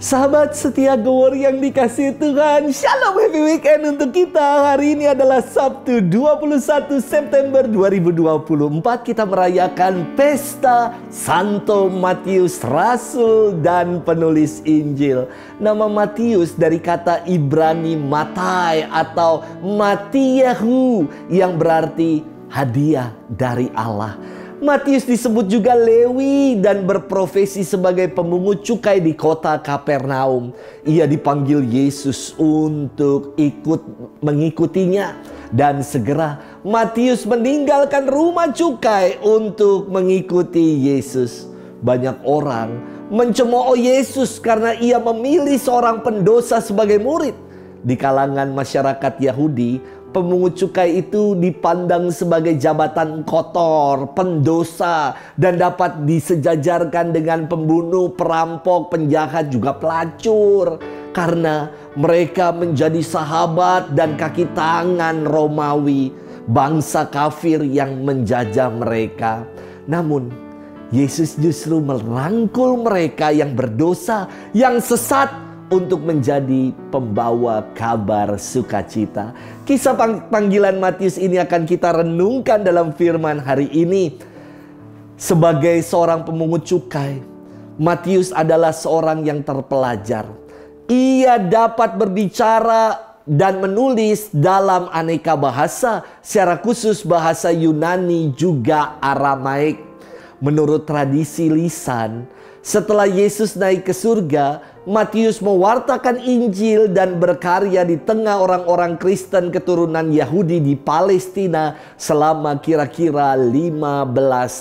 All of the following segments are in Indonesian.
Sahabat setia Gowor yang dikasihi Tuhan, Shalom, happy weekend untuk kita. Hari ini adalah Sabtu 21 September 2024. Kita merayakan pesta Santo Matius, Rasul dan penulis Injil. Nama Matius dari kata Ibrani Matai atau Matiyahu yang berarti hadiah dari Allah. Matius disebut juga Lewi dan berprofesi sebagai pemungut cukai di kota Kapernaum. Ia dipanggil Yesus untuk mengikutinya. Dan segera Matius meninggalkan rumah cukai untuk mengikuti Yesus. Banyak orang mencemooh Yesus karena ia memilih seorang pendosa sebagai murid. Di kalangan masyarakat Yahudi, pemungut cukai itu dipandang sebagai jabatan kotor, pendosa, dan dapat disejajarkan dengan pembunuh, perampok, penjahat, juga pelacur. Karena mereka menjadi sahabat dan kaki tangan Romawi, bangsa kafir yang menjajah mereka. Namun, Yesus justru merangkul mereka yang berdosa, yang sesat, untuk menjadi pembawa kabar sukacita. Kisah panggilan Matius ini akan kita renungkan dalam firman hari ini. Sebagai seorang pemungut cukai, Matius adalah seorang yang terpelajar. Ia dapat berbicara dan menulis dalam aneka bahasa, secara khusus bahasa Yunani juga Aramaik. Menurut tradisi lisan, setelah Yesus naik ke surga, Matius mewartakan Injil dan berkarya di tengah orang-orang Kristen keturunan Yahudi di Palestina selama kira-kira 15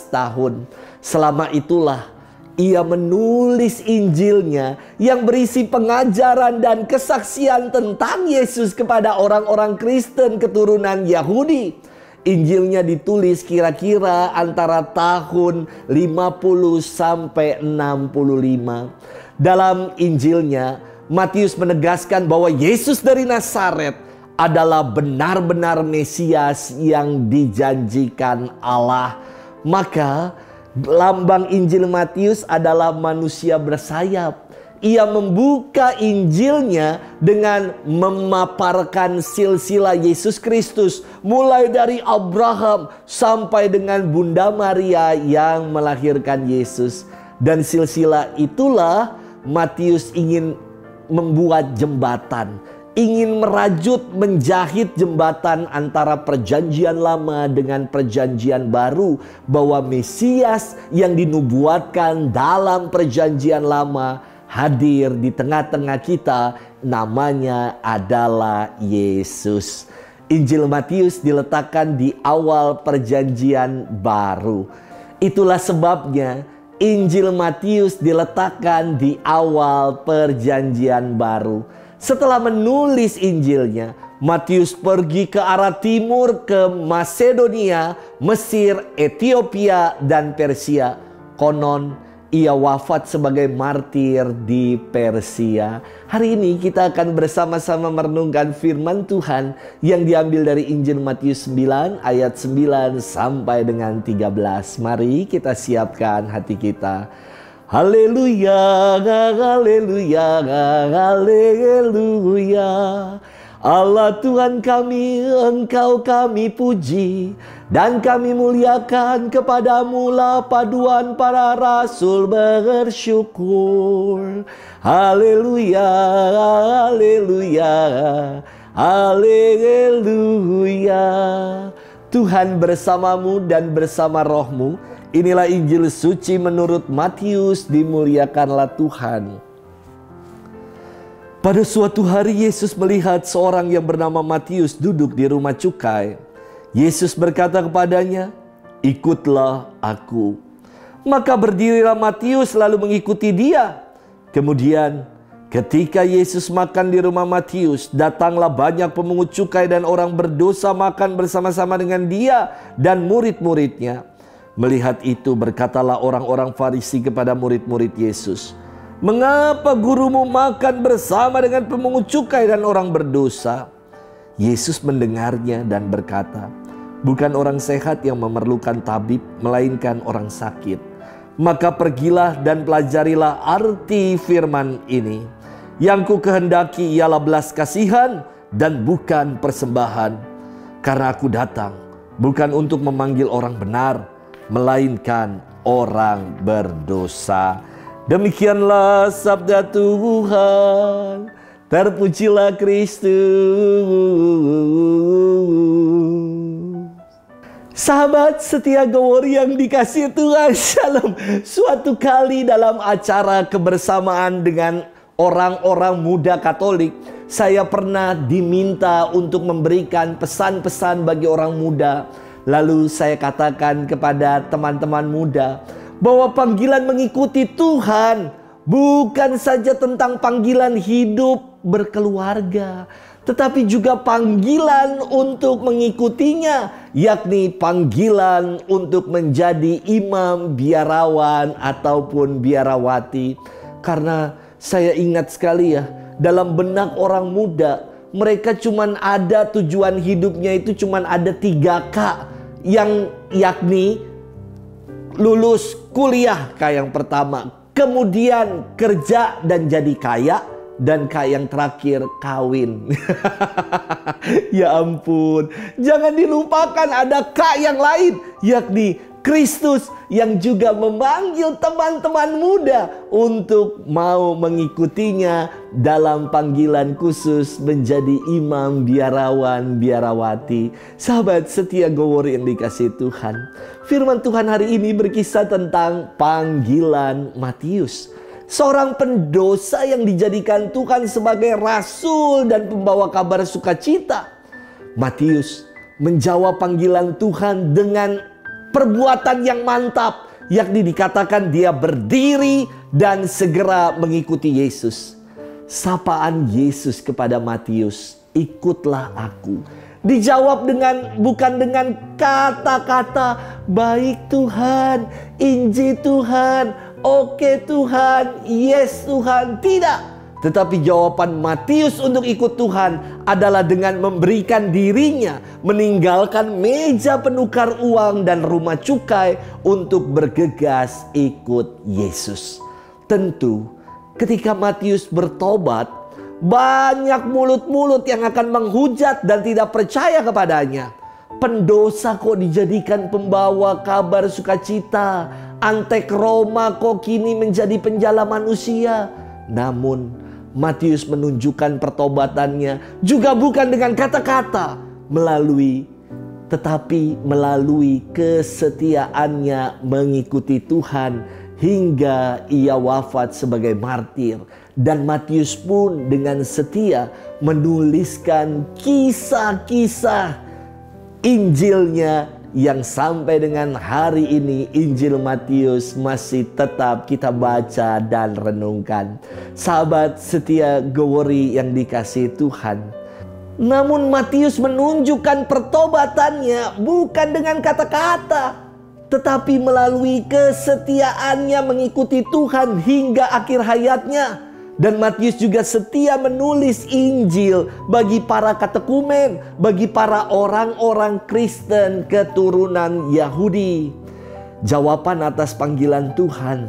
tahun. Selama itulah ia menulis Injilnya yang berisi pengajaran dan kesaksian tentang Yesus kepada orang-orang Kristen keturunan Yahudi. Injilnya ditulis kira-kira antara tahun 50 sampai 65. Dalam Injilnya, Matius menegaskan bahwa Yesus dari Nazaret adalah benar-benar Mesias yang dijanjikan Allah. Maka lambang Injil Matius adalah manusia bersayap. Ia membuka Injilnya dengan memaparkan silsilah Yesus Kristus, mulai dari Abraham sampai dengan Bunda Maria yang melahirkan Yesus. Dan silsilah itulah Matius ingin membuat jembatan, ingin merajut, menjahit jembatan antara perjanjian lama dengan perjanjian baru, bahwa Mesias yang dinubuatkan dalam perjanjian lama hadir di tengah-tengah kita, namanya adalah Yesus. Injil Matius diletakkan di awal perjanjian baru. Itulah sebabnya Injil Matius diletakkan di awal perjanjian baru. Setelah menulis Injilnya, Matius pergi ke arah timur, ke Masedonia, Mesir, Ethiopia, dan Persia. Konon ia wafat sebagai martir di Persia. Hari ini kita akan bersama-sama merenungkan firman Tuhan yang diambil dari Injil Matius 9 ayat 9 sampai dengan 13. Mari kita siapkan hati kita. Haleluya, haleluya, haleluya. Allah Tuhan kami, Engkau kami puji, dan kami muliakan kepadamu lah paduan para rasul bersyukur. Haleluya, haleluya, haleluya. Tuhan bersamamu dan bersama rohmu. Inilah Injil suci menurut Matius, dimuliakanlah Tuhan. Pada suatu hari Yesus melihat seorang yang bernama Matius duduk di rumah cukai. Yesus berkata kepadanya, "Ikutlah aku." Maka berdirilah Matius lalu mengikuti dia. Kemudian ketika Yesus makan di rumah Matius, datanglah banyak pemungut cukai dan orang berdosa makan bersama-sama dengan dia dan murid-muridnya. Melihat itu berkatalah orang-orang Farisi kepada murid-murid Yesus, "Mengapa gurumu makan bersama dengan pemungut cukai dan orang berdosa?" Yesus mendengarnya dan berkata, "Bukan orang sehat yang memerlukan tabib, melainkan orang sakit. Maka pergilah dan pelajarilah arti firman ini. Yang ku kehendaki ialah belas kasihan dan bukan persembahan. Karena aku datang bukan untuk memanggil orang benar, melainkan orang berdosa. Demikianlah sabda Tuhan. Terpujilah Kristus. Sahabat setia Gowori yang dikasihi Tuhan, Shalom. Suatu kali dalam acara kebersamaan dengan orang-orang muda Katolik, saya pernah diminta untuk memberikan pesan-pesan bagi orang muda. Lalu saya katakan kepada teman-teman muda bahwa panggilan mengikuti Tuhan bukan saja tentang panggilan hidup berkeluarga, tetapi juga panggilan untuk mengikutinya, yakni panggilan untuk menjadi imam, biarawan, ataupun biarawati. Karena saya ingat sekali ya, dalam benak orang muda, mereka cuman ada tujuan hidupnya itu cuman ada 3K, yang yakni lulus kuliah K yang pertama, kemudian kerja dan jadi kaya, dan K yang terakhir kawin. Ya ampun, jangan dilupakan ada K yang lain, yakni Kristus yang juga memanggil teman-teman muda untuk mau mengikutinya dalam panggilan khusus menjadi imam, biarawan, biarawati. Sahabat setia Gowori yang dikasihi Tuhan, firman Tuhan hari ini berkisah tentang panggilan Matius, seorang pendosa yang dijadikan Tuhan sebagai rasul dan pembawa kabar sukacita. Matius menjawab panggilan Tuhan dengan perbuatan yang mantap, yakni dikatakan dia berdiri dan segera mengikuti Yesus. Sapaan Yesus kepada Matius, ikutlah aku, dijawab bukan dengan kata-kata baik Tuhan, Injil Tuhan, oke Tuhan, yes Tuhan. Tidak. Tetapi jawaban Matius untuk ikut Tuhan adalah dengan memberikan dirinya, meninggalkan meja penukar uang dan rumah cukai untuk bergegas ikut Yesus. Tentu ketika Matius bertobat, banyak mulut-mulut yang akan menghujat dan tidak percaya kepadanya. Pendosa kok dijadikan pembawa kabar sukacita, antek Roma kok kini menjadi penjala manusia. Namun Matius menunjukkan pertobatannya juga bukan dengan kata-kata, tetapi melalui kesetiaannya mengikuti Tuhan hingga ia wafat sebagai martir. Dan Matius pun dengan setia menuliskan kisah-kisah Injilnya yang sampai dengan hari ini Injil Matius masih tetap kita baca dan renungkan. Sahabat setia Gowori yang dikasihi Tuhan, namun Matius menunjukkan pertobatannya bukan dengan kata-kata, tetapi melalui kesetiaannya mengikuti Tuhan hingga akhir hayatnya. Dan Matius juga setia menulis Injil bagi para katekumen, bagi para orang-orang Kristen keturunan Yahudi. Jawaban atas panggilan Tuhan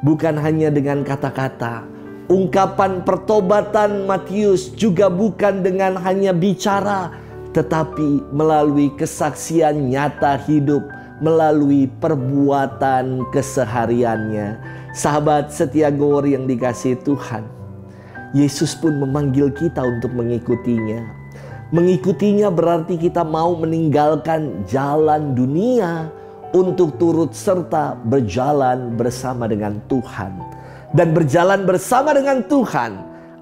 bukan hanya dengan kata-kata. Ungkapan pertobatan Matius juga bukan dengan hanya bicara, tetapi melalui kesaksian nyata hidup, melalui perbuatan kesehariannya. Sahabat setia Gowori yang dikasihi Tuhan, Yesus pun memanggil kita untuk mengikutinya. Mengikutinya berarti kita mau meninggalkan jalan dunia untuk turut serta berjalan bersama dengan Tuhan. Dan berjalan bersama dengan Tuhan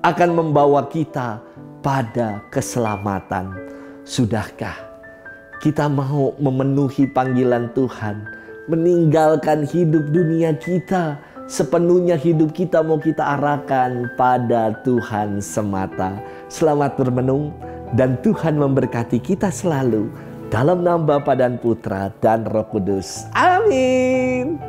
akan membawa kita pada keselamatan. Sudahkah kita mau memenuhi panggilan Tuhan, meninggalkan hidup dunia kita, sepenuhnya hidup kita mau kita arahkan pada Tuhan semata. Selamat bermenung dan Tuhan memberkati kita selalu. Dalam nama Bapa dan Putra dan Roh Kudus. Amin.